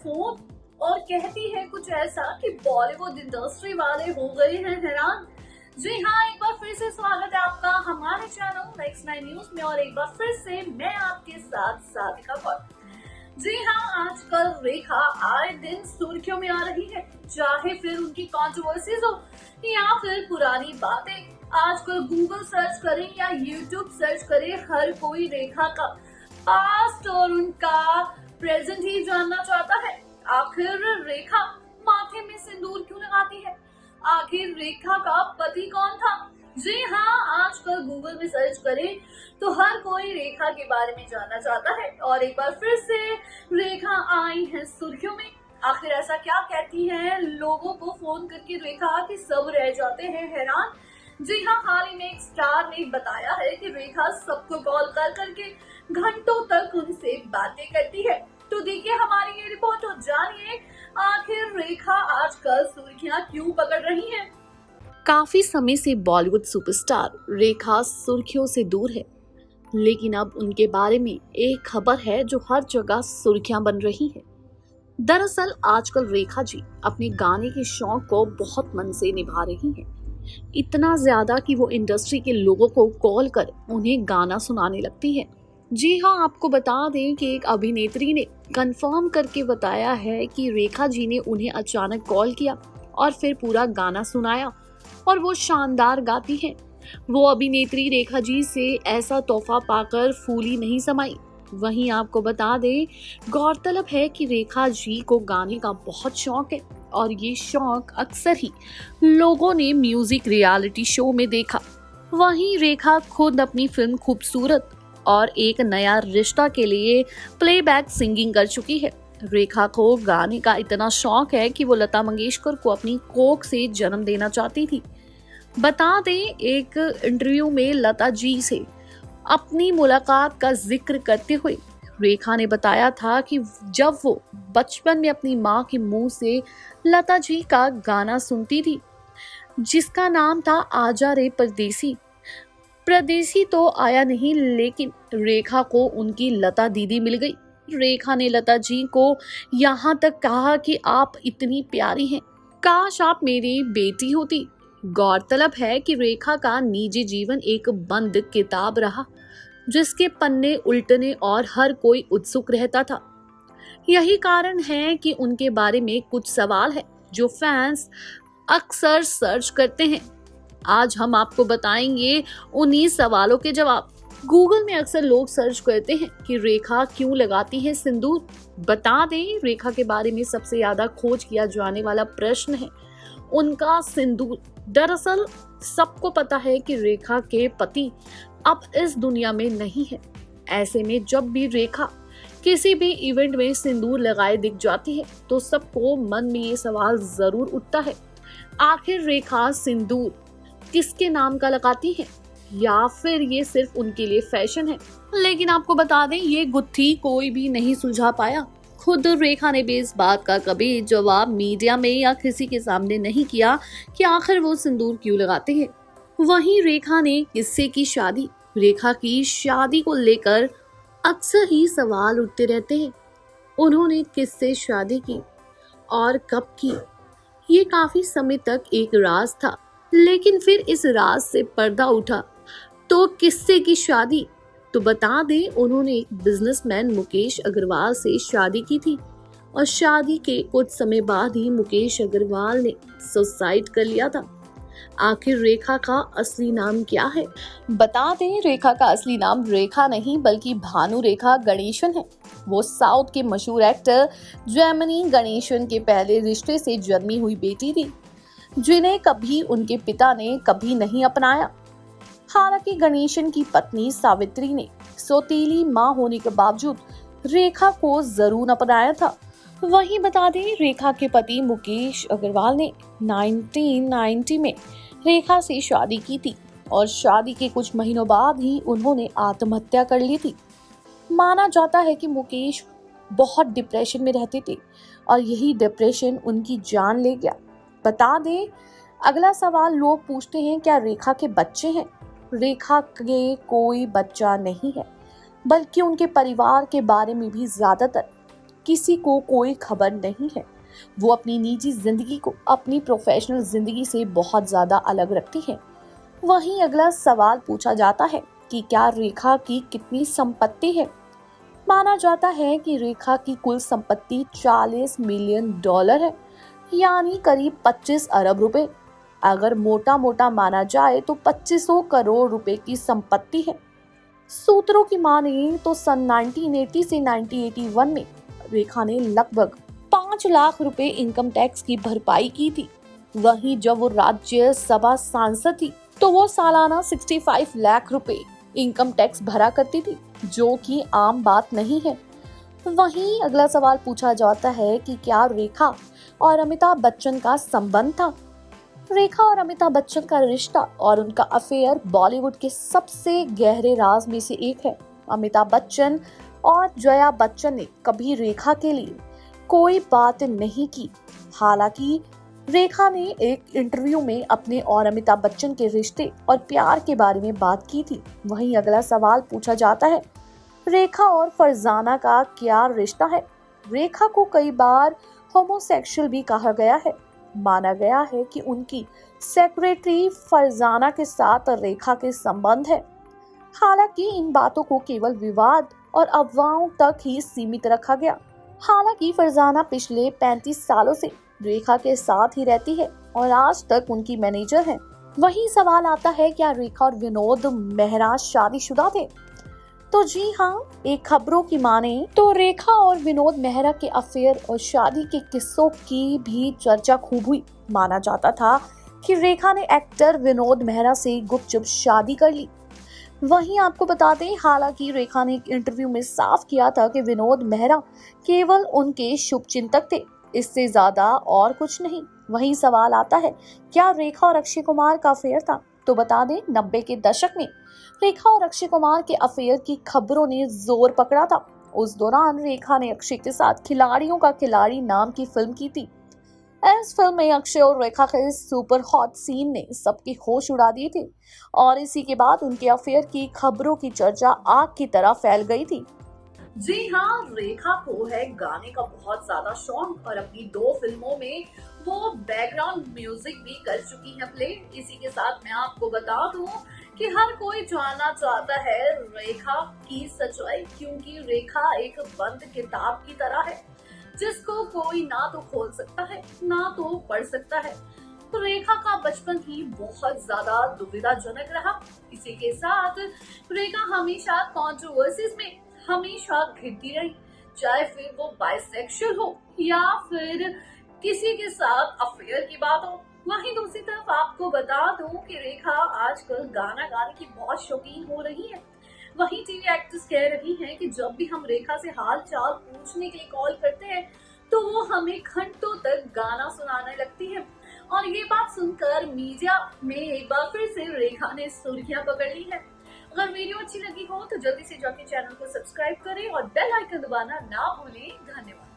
Phone और कहती है कुछ ऐसा कि बॉलीवुड इंडस्ट्री वाले हो गए हैं हैरान। जी हाँ, एक बार फिर से स्वागत है आपका हमारे चैनल नेक्स्ट 9 न्यूज में और एक बार फिर से मैं आपके साथ साधिका कौर। जी हाँ, आजकल रेखा आए दिन सुर्खियों में आ रही है, चाहे फिर उनकी कंट्रोवर्सीज हो या फिर पुरानी बातें। आजकल गूगल सर्च करें या यूट्यूब सर्च करें, हर कोई रेखा का पास्ट और उनका प्रेजेंट ही जानना चाहता है। आखिर रेखा माथे में सिंदूर क्यों लगाती है? आखिर रेखा का पति कौन था? जी हाँ, आजकल गूगल में सर्च करें तो हर कोई रेखा के बारे में जानना चाहता है और एक बार फिर से रेखा आई है सुर्खियों में। आखिर ऐसा क्या कहती हैं? लोगों को फोन करके रेखा कि सब रह जाते हैं हैरान। जी हाँ, हाल ही में एक स्टार ने बताया है कि रेखा सबको कॉल कर करके घंटों तक उनसे बातें करती है। तो देखिए हमारी ये रिपोर्ट और जानिए आखिर रेखा आजकल सुर्खियां क्यों पकड़ रही हैं। काफी समय से बॉलीवुड सुपरस्टार रेखा सुर्खियों से दूर है, लेकिन अब उनके बारे में एक खबर है जो हर जगह सुर्खियां बन रही है। दरअसल आजकल रेखा जी अपने गाने के शौक को बहुत मन से निभा रही हैं। इतना ज्यादा कि वो इंडस्ट्री के लोगों को कॉल कर उन्हें गाना सुनाने लगती है। जी हाँ, आपको बता दें कि एक अभिनेत्री ने कंफर्म करके बताया है कि रेखा जी ने उन्हें अचानक कॉल किया और फिर पूरा गाना सुनाया और वो शानदार गाती हैं। वो अभिनेत्री रेखा जी से ऐसा तोहफा पाकर फूली नहीं समाई। वहीं आपको बता दें, गौरतलब है कि रेखा जी को गाने का बहुत शौक है और ये शौक अक्सर ही लोगों ने म्यूजिक रियलिटी शो में देखा। वहीं रेखा खुद अपनी फिल्म खूबसूरत और एक नया रिश्ता के लिए प्लेबैक सिंगिंग कर चुकी है। रेखा को गाने का इतना शौक है कि वो लता मंगेशकर को अपनी कोख से जन्म देना चाहती थी। बता दें, एक इंटरव्यू में लता जी से अपनी मुलाकात का जिक्र करते हुए रेखा ने बताया था कि जब वो बचपन में अपनी माँ के मुंह से लता जी का गाना सुनती थी जिसका नाम था आजा रे परदेसी। परदेसी तो आया नहीं, लेकिन रेखा को उनकी लता दीदी मिल गई। रेखा ने लता जी को यहाँ तक कहा कि आप इतनी प्यारी हैं, काश आप मेरी बेटी होती। गौरतलब है कि रेखा का निजी जीवन एक बंद किताब रहा, जिसके पन्ने उल्टने और हर कोई उत्सुक रहता था। यही कारण है कि उनके बारे में कुछ सवाल है जो फैंस अक्सर सर्च करते हैं। आज हम आपको बताएंगे उन्हीं सवालों के जवाब। गूगल में अक्सर लोग सर्च करते हैं कि रेखा क्यों लगाती है सिंदूर। बता दें, रेखा के बारे में सबसे ज्यादा खोज किया जाने वाला प्रश्न है उनका सिंदूर। दरअसल सबको पता है कि रेखा के पति अब इस दुनिया में नहीं है। ऐसे में जब भी रेखा किसी भी इवेंट में सिंदूर लगाए दिख जाती है तो सबको मन में ये सवाल जरूर उठता है, आखिर रेखा सिंदूर किसके नाम का लगाती है या फिर ये सिर्फ उनके लिए फैशन है। लेकिन आपको बता दें, ये गुत्थी कोई भी नहीं सुलझा पाया। खुद रेखा ने भी इस बात का कभी जवाब मीडिया में या किसी के सामने नहीं किया कि आखिर वो सिंदूर क्यों लगाते हैं। वहीं रेखा ने किससे की शादी, रेखा की शादी को लेकर अक्सर ही सवाल उठते रहते हैं। उन्होंने किससे शादी की और कब की, ये काफी समय तक एक राज था, लेकिन फिर इस राज से पर्दा उठा। तो किससे की शादी? तो बता दें, उन्होंने एक बिजनेसमैन मुकेश अग्रवाल से शादी की थी और शादी के कुछ समय बाद ही मुकेश अग्रवाल ने सुसाइड कर लिया था। आखिर रेखा का असली नाम क्या है? बता दें, रेखा का असली नाम रेखा नहीं बल्कि भानु रेखा गणेशन है। वो साउथ के मशहूर एक्टर जेमिनी गणेशन के पहले रिश्ते से जन्मी हुई बेटी थी, जिन्हें कभी उनके पिता ने कभी नहीं अपनाया। हालांकि गणेशन की पत्नी सावित्री ने सौतेली मां होने के बावजूद रेखा को जरूर अपनाया था। वहीं बता दें, रेखा के पति मुकेश अग्रवाल ने 1990 में रेखा से शादी की थी और शादी के कुछ महीनों बाद ही उन्होंने आत्महत्या कर ली थी। माना जाता है कि मुकेश बहुत डिप्रेशन में रहते थे और यही डिप्रेशन उनकी जान ले गया। बता दें, अगला सवाल लोग पूछते हैं, क्या रेखा के बच्चे हैं? रेखा के कोई बच्चा नहीं है, बल्कि उनके परिवार के बारे में भी ज्यादातर किसी को कोई खबर नहीं है। वो अपनी निजी जिंदगी को अपनी प्रोफेशनल जिंदगी से बहुत ज्यादा अलग रखती है। वहीं अगला सवाल पूछा जाता है कि क्या रेखा की कितनी संपत्ति है। माना जाता है कि रेखा की कुल संपत्ति $40 मिलियन है, यानी करीब 25 अरब रुपए। अगर मोटा मोटा माना जाए तो 2500 करोड़ रुपए की संपत्ति है। सूत्रों की माने तो सन 1980 से 1981 में रेखा ने लगभग 5 लाख रुपए इनकम टैक्स की भरपाई की थी। वहीं जब वो राज्यसभा सांसद थी तो वो सालाना 65 लाख रुपए इनकम टैक्स भरा करती थी, जो कि आम बात नहीं है। वहीं अगला सवाल पूछा जाता है कि क्या रेखा और अमिताभ बच्चन का संबंध था। रेखा और अमिताभ बच्चन का रिश्ता और उनका अफेयर बॉलीवुड के सबसे गहरे राज में से एक है। अमिताभ बच्चन और जया बच्चन ने कभी रेखा के लिए कोई बात नहीं की। हालांकि रेखा ने एक इंटरव्यू में अपने और अमिताभ बच्चन के रिश्ते और प्यार के बारे में बात की थी। वहीं अगला सवाल पूछा जाता है, रेखा और फरजाना का क्या रिश्ता है। रेखा को कई बार होमोसेक्सुअल भी कहा गया है। माना गया है कि उनकी सेक्रेटरी फरजाना के साथ रेखा के संबंध है। हालांकि इन बातों को केवल विवाद और अफवाहों तक ही सीमित रखा गया। हालांकि फरजाना पिछले 35 सालों से रेखा के साथ ही रहती है और आज तक उनकी मैनेजर है। वही सवाल आता है, क्या रेखा और विनोद मेहरा शादीशुदा थे। तो जी हाँ, एक खबरों की माने तो रेखा और विनोद मेहरा के अफेयर और शादी के किस्सों की भी चर्चा खूब हुई। माना जाता था कि रेखा ने एक्टर विनोद मेहरा से गुपचुप शादी कर ली। वहीं आपको बता दें, हालांकि रेखा ने एक इंटरव्यू में साफ किया था कि विनोद मेहरा केवल उनके शुभचिंतक थे, इससे ज्यादा और कुछ नहीं। वहीं सवाल आता है, क्या रेखा और अक्षय कुमार का अफेयर था। तो बता दें, 90 के दशक में रेखा और अक्षय कुमार के अफेयर की खबरों ने जोर पकड़ा था। उस दौरान रेखा ने अक्षय के साथ खिलाड़ियों का खिलाड़ी नाम की फिल्म की थी। इस फिल्म में अक्षय और रेखा के सुपर हॉट सीन ने सबकी होश उड़ा दिए थे और इसी के बाद उनके अफेयर की खबरों की चर्चा आग की तरह फैल गई थी। जी हाँ, रेखा को है गाने का बहुत ज्यादा शौक और अपनी 2 फिल्मों में वो बैकग्राउंड म्यूजिक भी कर चुकी है प्ले। इसी के साथ मैं आपको बता दूं कि हर कोई जानना चाहता है रेखा की सच्चाई, क्योंकि रेखा एक बंद किताब की तरह है जिसको कोई ना तो खोल सकता है ना तो पढ़ सकता है। तो रेखा का बचपन ही बहुत ज्यादा दुविधाजनक रहा। इसी के साथ रेखा हमेशा कॉन्ट्रोवर्सीज में हमेशा घिरती रही, चाहे फिर वो बाइसेक्सुअल हो या फिर किसी के साथ अफेयर की बात हो। वहीं दूसरी तरफ आपको बता दूं कि रेखा आजकल गाना गाने की बहुत शौकीन हो रही है। वहीं टीवी एक्ट्रेस कह रही हैं कि जब भी हम रेखा से हाल चाल पूछने के लिए कॉल करते हैं तो वो हमें घंटों तक गाना सुनाने लगती है। और ये बात सुनकर मीडिया में एक बार फिर से रेखा ने सुर्खियां पकड़ ली है। अगर वीडियो अच्छी लगी हो तो जल्दी से जाके चैनल को सब्सक्राइब करें और बेल आइकन दबाना ना भूलें। धन्यवाद।